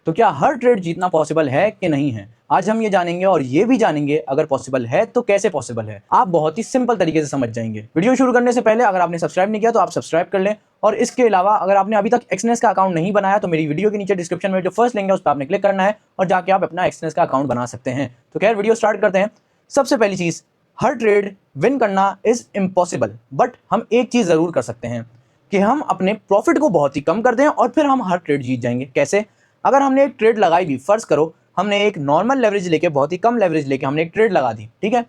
तो क्या हर ट्रेड जीतना पॉसिबल है कि नहीं है, आज हम ये जानेंगे और ये भी जानेंगे अगर पॉसिबल है तो कैसे पॉसिबल है। आप बहुत ही सिंपल तरीके से समझ जाएंगे। वीडियो शुरू करने से पहले अगर आपने सब्सक्राइब नहीं किया तो आप सब्सक्राइब कर लें, और इसके अलावा अगर आपने अभी तक एक्सनेस का अकाउंट नहीं बनाया तो मेरी वीडियो के नीचे डिस्क्रिप्शन में जो फर्स्ट लिंक है उस पर आपने क्लिक करना है और जाके आप अपना एक्सनेस का अकाउंट बना सकते हैं। तो खैर वीडियो स्टार्ट करते हैं। सबसे पहली चीज, हर ट्रेड विन करना इज इम्पॉसिबल, बट हम एक चीज जरूर कर सकते हैं कि हम अपने प्रॉफिट को बहुत ही कम कर दें और फिर हम हर ट्रेड जीत जाएंगे। कैसे? अगर हमने एक ट्रेड लगाई भी, फर्ज करो हमने एक नॉर्मल लेवरेज लेके, बहुत ही कम लेवरेज लेके हमने एक ट्रेड लगा दी, ठीक है,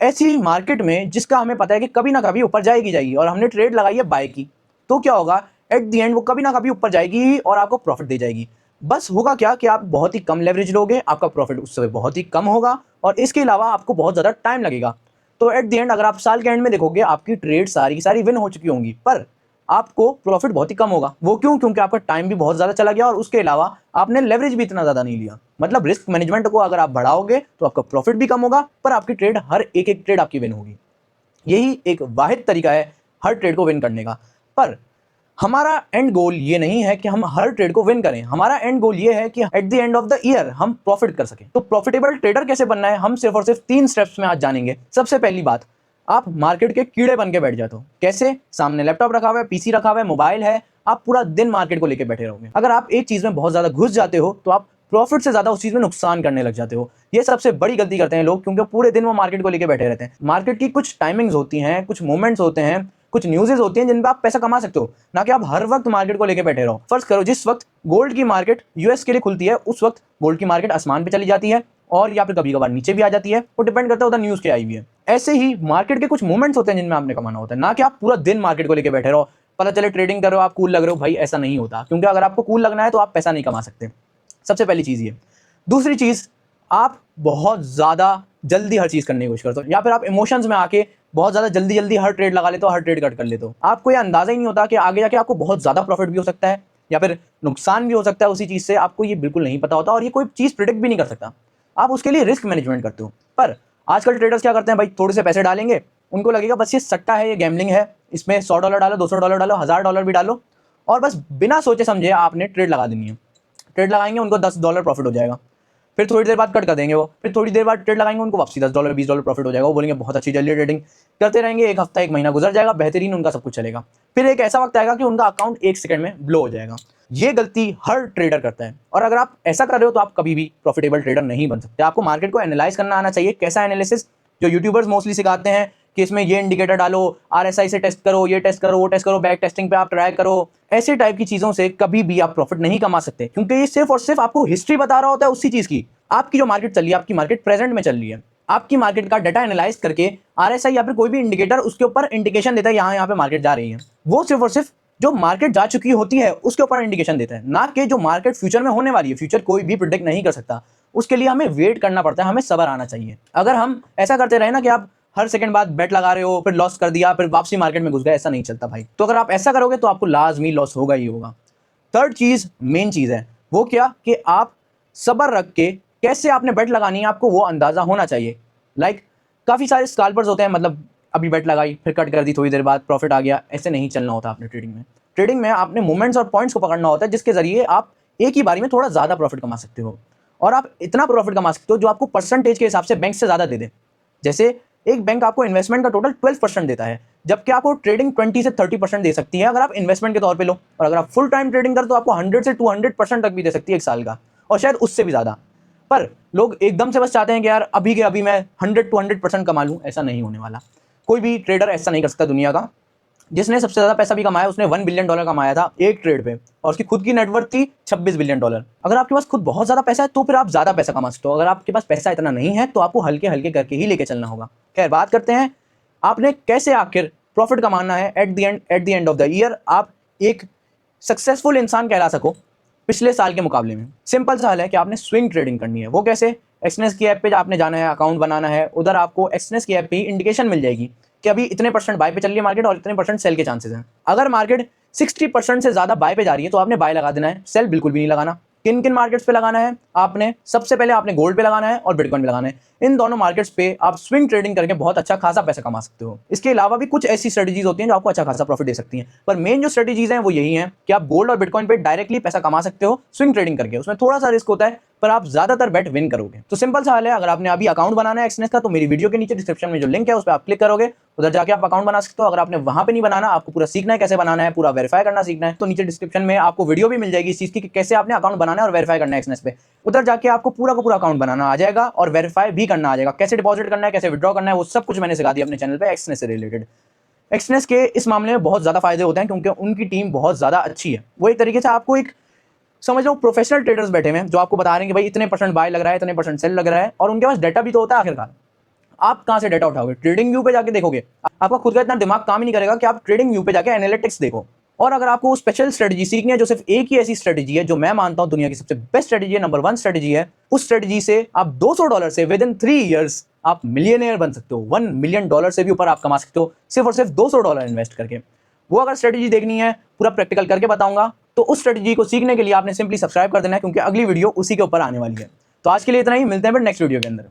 ऐसी मार्केट में जिसका हमें पता है कि कभी ना कभी ऊपर जाएगी और हमने ट्रेड लगाई है बाय की, तो क्या होगा, एट द एंड वो कभी ना कभी ऊपर जाएगी और आपको प्रॉफिट दे जाएगी। बस होगा क्या कि आप बहुत ही कम लेवरेज लोगे, आपका प्रॉफिट उस समय बहुत ही कम होगा और इसके अलावा आपको बहुत ज़्यादा टाइम लगेगा। तो एट द एंड अगर आप साल के एंड में देखोगे आपकी ट्रेड सारी की सारी विन हो चुकी होंगी, पर आपको प्रॉफिट बहुत ही कम होगा। वो क्यों? क्योंकि आपका टाइम भी बहुत ज़्यादा चला गया और उसके अलावा आपने लेवरेज भी इतना ज़्यादा नहीं लिया। मतलब रिस्क मैनेजमेंट को अगर आप बढ़ाओगे तो आपका प्रॉफिट भी कम होगा, पर आपकी ट्रेड, हर एक एक ट्रेड आपकी विन होगी। यही एक वाहिद तरीका है हर ट्रेड को विन करने का। पर हमारा एंड गोल ये नहीं है कि हम हर ट्रेड को विन करें, हमारा एंड गोल ये है कि at the end of the year हम प्रॉफिट कर सकें। तो प्रॉफिटेबल ट्रेडर कैसे बनना है, हम सिर्फ और सिर्फ 3 स्टेप्स में आज जानेंगे। सबसे पहली बात, आप मार्केट के कीड़े बन के बैठ जाते हो। कैसे? सामने लैपटॉप रखा हुआ है, पीसी रखा हुआ है, मोबाइल है, आप पूरा दिन मार्केट को लेकर बैठे रहोगे। अगर आप एक चीज में बहुत ज्यादा घुस जाते हो तो आप प्रॉफिट से ज्यादा उस चीज में नुकसान करने लग जाते हो। ये सबसे बड़ी गलती करते हैं लोग, क्योंकि पूरे दिन वो मार्केट को लेकर बैठे रहते हैं। मार्केट की कुछ टाइमिंग्स होती हैं, कुछ मोमेंट्स होते हैं, कुछ न्यूज़ेस होती हैं जिन पर आप पैसा कमा सकते हो, ना कि आप हर वक्त मार्केट को लेकर बैठे रहो। फर्ज करो जिस वक्त गोल्ड की मार्केट यूएस के लिए खुलती है, उस वक्त गोल्ड की मार्केट आसमान पे चली जाती है और या फिर कभी कभार नीचे भी आ जाती है, वो डिपेंड करता है उधर न्यूज़ क्या आई हुई है। ऐसे ही मार्केट के कुछ मूवमेंट्स होते हैं जिनमें आपने कमाना होता है, ना कि आप पूरा दिन मार्केट को लेकर बैठे रहो। पता चले ट्रेडिंग कर रहे हो, आप कूल लग रहे हो, भाई ऐसा नहीं होता, क्योंकि अगर आपको कूल लगना है तो आप पैसा नहीं कमा सकते। सबसे पहली चीज़ ये। दूसरी चीज़, आप बहुत ज़्यादा जल्दी हर चीज़ करने की कोशिश करते हो, या फिर आप इमोशंस में आके बहुत ज़्यादा जल्दी जल्दी हर ट्रेड लगा लेते हो, हर ट्रेड कट कर लेते हो। आपको ये अंदाज़ा ही नहीं होता कि आगे जाके आपको बहुत ज़्यादा प्रॉफिट भी हो सकता है या फिर नुकसान भी हो सकता है उसी चीज़ से। आपको ये बिल्कुल नहीं पता होता और ये कोई चीज़ प्रिडिक्ट भी नहीं कर सकता। आप उसके लिए रिस्क मैनेजमेंट करते हो। पर आजकल ट्रेडर्स क्या करते हैं, भाई थोड़े से पैसे डालेंगे, उनको लगेगा बस ये सट्टा है, ये गैम्बलिंग है, इसमें $100 डालो, $200 डालो, $1000 भी डालो और बस बिना सोचे समझे आपने ट्रेड लगा देनी है। ट्रेड लगाएंगे, उनको $10 प्रॉफिट हो जाएगा, फिर थोड़ी देर बाद कट कर देंगे वो, फिर थोड़ी देर बाद ट्रेड लगाएंगे, उनको वापसी $10 $20 प्रॉफिट हो जाएगा। वो बोलेंगे बहुत अच्छी चल रही है ट्रेडिंग, करते रहेंगे, एक हफ्ता एक महीना गुजर जाएगा, बेहतरीन उनका सब कुछ चलेगा। फिर एक ऐसा वक्त आएगा कि उनका अकाउंट 1 सेकंड में ब्लो हो जाएगा। ये गलती हर ट्रेडर करता है, और अगर आप ऐसा कर रहे हो तो आप कभी भी प्रॉफिटेबल ट्रेडर नहीं बन सकते। आपको मार्केट को एनालाइज करना आना चाहिए। कैसा एनालिसिस? जो यूट्यूबर्स मोस्टली सिखाते हैं कि इसमें ये इंडिकेटर डालो, आरएसआई से टेस्ट करो, ये टेस्ट करो, वो टेस्ट करो, बैक टेस्टिंग पे आप ट्राई करो, ऐसे टाइप की चीजों से कभी भी आप प्रॉफिट नहीं कमा सकते, क्योंकि ये सिर्फ और सिर्फ आपको हिस्ट्री बता रहा होता है उसी चीज की। आपकी जो मार्केट चल रही है, आपकी मार्केट प्रेजेंट में चल रही है, आपकी मार्केट का डाटा एनालाइज करके आरएसआई या फिर कोई भी इंडिकेटर उसके ऊपर इंडिकेशन देता है यहाँ पे मार्केट जा रही है। वो सिर्फ और सिर्फ जो मार्केट जा चुकी होती है उसके ऊपर इंडिकेशन देता है, ना कि जो मार्केट फ्यूचर में होने वाली है। फ्यूचर कोई भी प्रिडिक्ट नहीं कर सकता, उसके लिए हमें वेट करना पड़ता है, हमें सब्र आना चाहिए। अगर हम ऐसा करते रहे ना कि आप हर सेकंड बाद बेट लगा रहे हो, फिर लॉस कर दिया, फिर वापसी मार्केट में घुस गए, ऐसा नहीं चलता भाई। तो अगर आप ऐसा करोगे तो आपको लाजमी लॉस होगा ही होगा। थर्ड चीज, मेन चीज है, वो क्या कि आप सब्र रख के कैसे आपने बेट लगानी है, आपको वो अंदाजा होना चाहिए। काफी सारे स्कैल्पर्स होते हैं, मतलब अभी बेट लगाई, फिर कट कर दी, थोड़ी देर बाद प्रॉफिट आ गया, ऐसे नहीं चलना होता आपने ट्रेडिंग में। ट्रेडिंग में आपने मूवमेंट्स और पॉइंट्स को पकड़ना होता है, जिसके जरिए आप एक ही बारी में थोड़ा ज्यादा प्रॉफिट कमा सकते हो, और आप इतना प्रॉफिट कमा सकते हो जो आपको परसेंटेज के हिसाब से बैंक से ज्यादा दे दे। जैसे एक बैंक आपको इन्वेस्टमेंट का टोटल 12% देता है, जबकि आपको ट्रेडिंग 20 से 30% दे सकती है अगर आप इन्वेस्टमेंट के तौर पे लो, और अगर आप फुल टाइम ट्रेडिंग करो तो आपको 100 से 200% तक भी दे सकती है एक साल का, और शायद उससे भी ज़्यादा। पर लोग एकदम से बस चाहते हैं कि यार अभी के अभी मैं 100 to 100% कमा लूँ, ऐसा नहीं होने वाला। कोई भी ट्रेडर ऐसा नहीं कर सकता दुनिया का। जिसने सबसे ज़्यादा पैसा भी कमाया, उसने $1 बिलियन कमाया था एक ट्रेड पे, और उसकी खुद की नेटवर्थ थी $26 बिलियन। अगर आपके पास खुद बहुत ज़्यादा पैसा है तो फिर आप ज़्यादा पैसा कमा सकते हो, अगर आपके पास पैसा इतना नहीं है तो आपको हल्के हल्के करके ही लेके चलना होगा। खैर, बात करते हैं आपने कैसे आखिर प्रॉफिट कमाना है at the end of the year, आप एक सक्सेसफुल इंसान कहला सको पिछले साल के मुकाबले में। सिंपल सा हल है कि आपने स्विंग ट्रेडिंग करनी है। वो कैसे? एक्सनेस की ऐप पे आपने जाना है, अकाउंट बनाना है, उधर आपको एक्सनेस की ऐप पे ही इंडिकेशन मिल जाएगी कि अभी इतने % बाय पे चल रही है मार्केट और इतने % सेल के चांसेस हैं। अगर मार्केट 60% से ज़्यादा बाय पे जा रही है तो आपने बाय लगा देना है, सेल बिल्कुल भी नहीं लगाना। किन किन मार्केट्स पे लगाना है आपने, सबसे पहले आपने गोल्ड पे लगाना है और बिटकॉइन पे लगाना है। इन दोनों मार्केट्स पे आप स्विंग ट्रेडिंग करके बहुत अच्छा खासा पैसा कमा सकते हो। इसके अलावा भी कुछ ऐसी स्ट्रेटजीज होती हैं जो आपको अच्छा खासा प्रॉफिट दे सकती हैं, पर मेन जो स्ट्रेटजीज हैं वो यही हैं कि आप गोल्ड और बिटकॉइन पे डायरेक्टली पैसा कमा सकते हो स्विंग ट्रेडिंग करके। उसमें थोड़ा सा रिस्क होता है पर आप ज्यादातर बेट विन करोगे। तो सिंपल सा हाल है, अगर आपने अभी अकाउंट बनाना है एक्सनेस का तो मेरी वीडियो के नीचे डिस्क्रिप्शन में जो लिंक है उस पर आप क्लिक करोगे, उधर जाके आप अकाउंट बना सकते हो। अगर आपने वहां पे नहीं बनाना, आपको पूरा सीखना है कैसे बनाना है, पूरा वेरीफाई करना सीखना है, तो नीचे डिस्क्रिप्शन में आपको वीडियो भी मिल जाएगी इस चीज की कि कैसे आपने अकाउंट बनाना है और वेरीफाई करना है एक्सनेस पे। उधर जाके आपको पूरा का पूरा अकाउंट बनाना आ जाएगा और वेरीफाई भी करना आ जाएगा, कैसे डिपॉजिट करना है, कैसे विड्रॉ करना है, वो सब कुछ मैंने सिखा दिया अपने चैनल पे एक्सनेस से रिलेटेड। एक्सनेस के इस मामले में बहुत ज्यादा फायदे होते हैं क्योंकि उनकी टीम बहुत ज्यादा अच्छी है। वो एक तरीके से आपको एक समझ लो प्रोफेशनल ट्रेडर्स बैठे हुए हैं जो आपको बता रहे हैं कि भाई इतने परसेंट बाय लग रहा है, इतने परसेंट सेल लग रहा है, और उनके पास डाटा भी तो होता है। आखिरकार आप कहां से डाटा उठाओगे? ट्रेडिंग व्यू पे जाके देखोगे? आपका खुद का इतना दिमाग काम ही नहीं करेगा कि आप ट्रेडिंग व्यू पे जाके एनालिटिक्स देखो। और अगर आपको स्पेशल स्ट्रेटजी सीखनी है जो सिर्फ एक ही ऐसी स्ट्रेटजी है जो मैं मानता हूं दुनिया की सबसे बेस्ट स्ट्रेटजी है, नंबर 1 स्ट्रेटजी है, उस स्ट्रेटजी से आप $200 से विद इन 3 इयर्स आप मिलियनेयर बन सकते हो। $1 मिलियन से भी ऊपर आप कमा सकते हो सिर्फ और सिर्फ $200 इन्वेस्ट करके। वो अगर स्ट्रेटजी देखनी है, पूरा प्रैक्टिकल करके बताऊंगा, तो उस स्ट्रेटजी को सीखने के लिए आपने सिंपली सब्सक्राइब कर देना है क्योंकि अगली वीडियो उसी के ऊपर आने वाली है। तो आज के लिए इतना ही, मिलते हैं फिर नेक्स्ट वीडियो के अंदर।